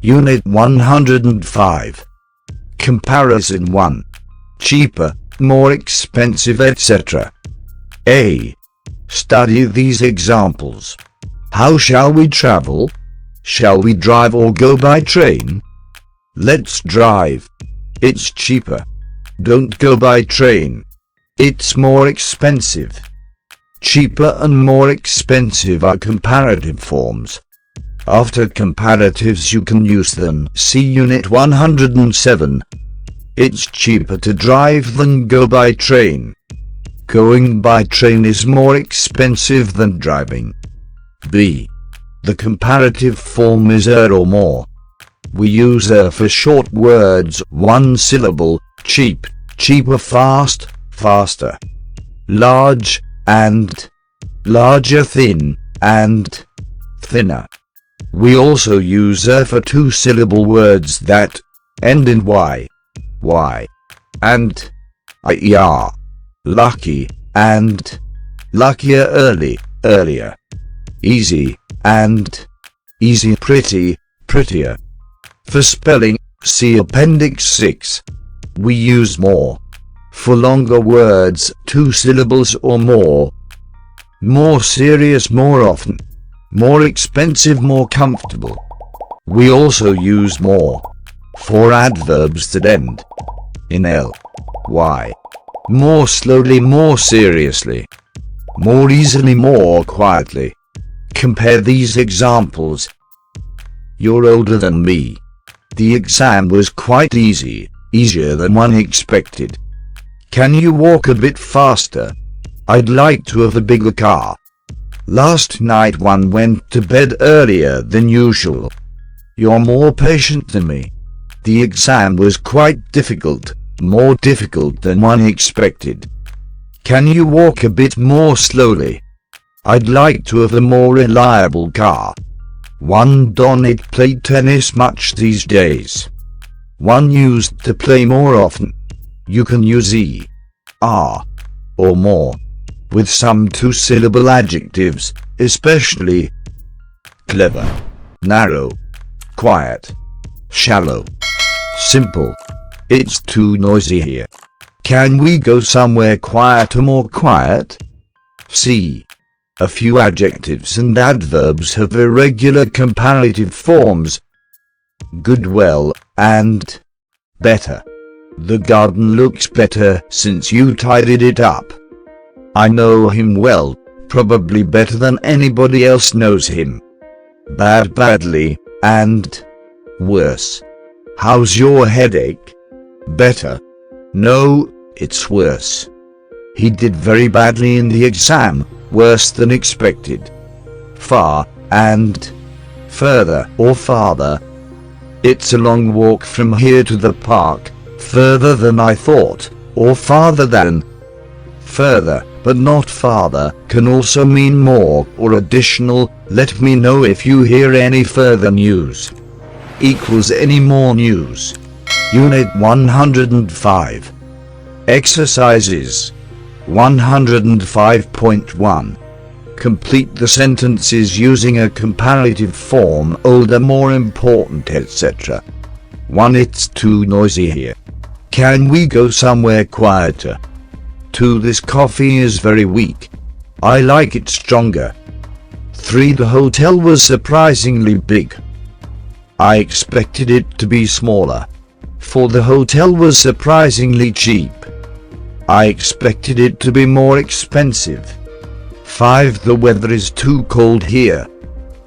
Unit 105. Comparison 1. Cheaper, more expensive, etc. A. Study these examples. How shall we travel? Shall we drive or go by train? Let's drive. It's cheaper. Don't go by train. It's more expensive. Cheaper and more expensive are comparative forms. After comparatives you can use them. See Unit 107. It's cheaper to drive than go by train. Going by train is more expensive than driving. B. The comparative form is or more. We use for short words, one syllable, cheap, cheaper, fast, faster, large, and larger, thin, and thinner. We also use for two-syllable words that end in y, and ir, lucky, and luckier, early, earlier, easy, and easy, pretty, prettier. For spelling, see Appendix 6. We use more. For longer words, two syllables or more. More serious, more often. More expensive, more comfortable. We also use more for adverbs that end in ly. More slowly, more seriously. More easily, more quietly. Compare these examples. You're older than me. The exam was quite easy, easier than one expected. Can you walk a bit faster? I'd like to have a bigger car. Last night one went to bed earlier than usual. You're more patient than me. The exam was quite difficult, more difficult than one expected. Can you walk a bit more slowly? I'd like to have a more reliable car. One don't play tennis much these days. One used to play more often. You can use or more with some two-syllable adjectives, especially clever, narrow, quiet, shallow, simple. It's too noisy here. Can we go somewhere quieter, more quiet? C. A few adjectives and adverbs have irregular comparative forms. Good, well, and better. The garden looks better since you tidied it up. I know him well, probably better than anybody else knows him. Bad, badly, and worse. How's your headache? Better. No, it's worse. He did very badly in the exam, worse than expected. Far, and further, or farther. It's a long walk from here to the park, further than I thought, or farther than. Further, but not farther, can also mean more or additional. Let me know if you hear any further news. Equals any more news. Unit 105. Exercises. 105.1. Complete the sentences using a comparative form: older, more important, etc. 1. It's too noisy here. Can we go somewhere quieter? 2. This coffee is very weak. I like it stronger. 3. The hotel was surprisingly big. I expected it to be smaller. 4. The hotel was surprisingly cheap. I expected it to be more expensive. 5. The weather is too cold here.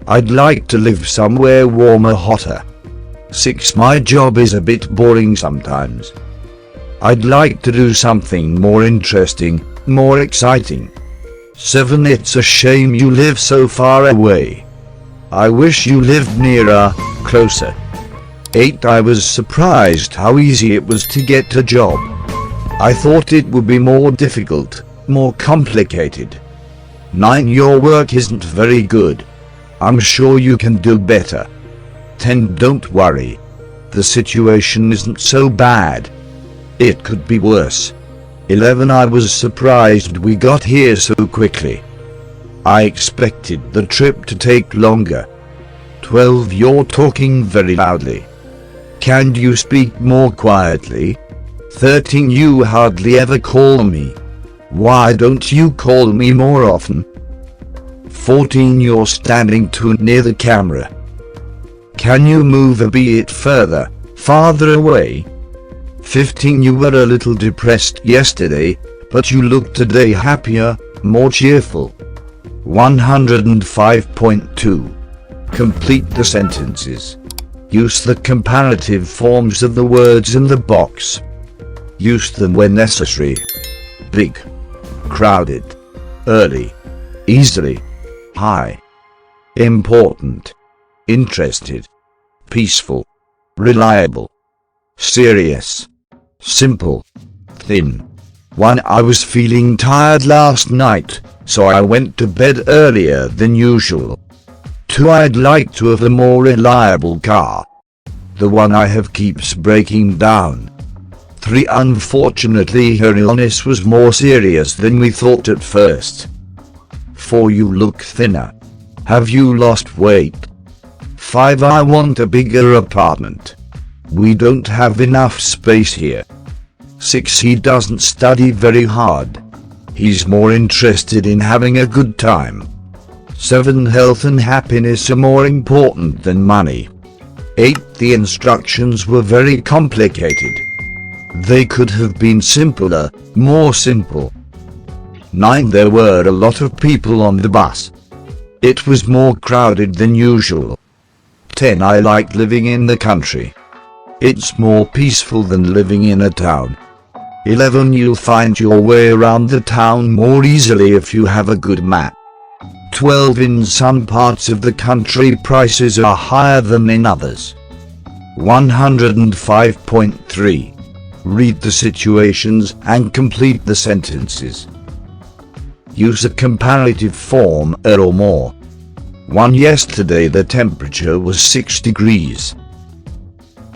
I'd like to live somewhere warmer, hotter. 6. My job is a bit boring sometimes. I'd like to do something more interesting, more exciting. 7. It's a shame you live so far away. I wish you lived nearer, closer. 8. I was surprised how easy it was to get a job. I thought it would be more difficult, more complicated. 9. Your work isn't very good. I'm sure you can do better. 10. Don't worry. The situation isn't so bad. It could be worse. 11. I was surprised we got here so quickly. I expected the trip to take longer. 12. You're talking very loudly. Can you speak more quietly? 13. You hardly ever call me. Why don't you call me more often? 14. You're standing too near the camera. Can you move a bit farther away? 15. You were a little depressed yesterday, but you look today happier, more cheerful. 105.2. Complete the sentences. Use the comparative forms of the words in the box. Use them when necessary. Big, crowded, early, easily, high, important, interested, peaceful, reliable, serious, simple, thin. 1. I was feeling tired last night, so I went to bed earlier than usual. 2. I'd like to have a more reliable car. The one I have keeps breaking down. 3. Unfortunately her illness was more serious than we thought at first. 4. You look thinner. Have you lost weight? 5. I want a bigger apartment. We don't have enough space here. 6. He doesn't study very hard. He's more interested in having a good time. 7. Health and happiness are more important than money. 8. The instructions were very complicated. They could have been simpler, more simple. 9. There were a lot of people on the bus. It was more crowded than usual. 10. I like living in the country. It's more peaceful than living in a town. 11. You'll find your way around the town more easily if you have a good map. 12. In some parts of the country prices are higher than in others. 105.3. Read the situations and complete the sentences. Use a comparative form or more. 1. Yesterday the temperature was 6 degrees.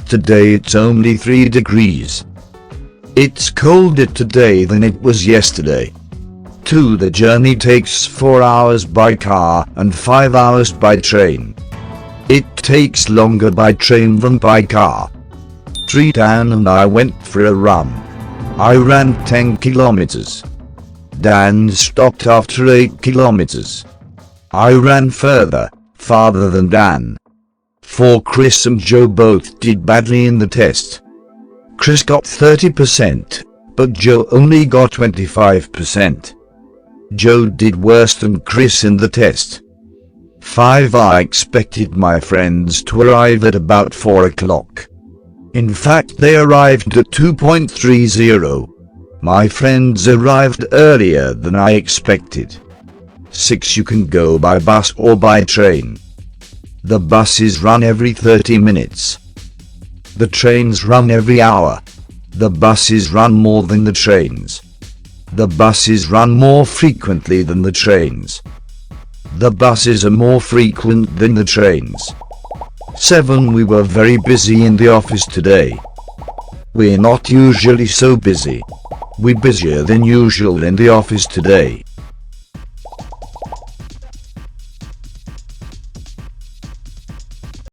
Today it's only 3 degrees. It's colder today than it was yesterday. 2. The journey takes 4 hours by car and 5 hours by train. It takes longer by train than by car. 3. Dan and I went for a run. I ran 10 kilometers. Dan stopped after 8 kilometers. I ran farther than Dan. 4. Chris and Joe both did badly in the test. Chris got 30%, but Joe only got 25%. Joe did worse than Chris in the test. 5. I expected my friends to arrive at about 4 o'clock. In fact, they arrived at 2:30. My friends arrived earlier than I expected. 6. You can go by bus or by train. The buses run every 30 minutes. The trains run every hour. The buses run more than the trains. The buses run more frequently than the trains. The buses are more frequent than the trains. 7. We were very busy in the office today. We're not usually so busy. We're busier than usual in the office today.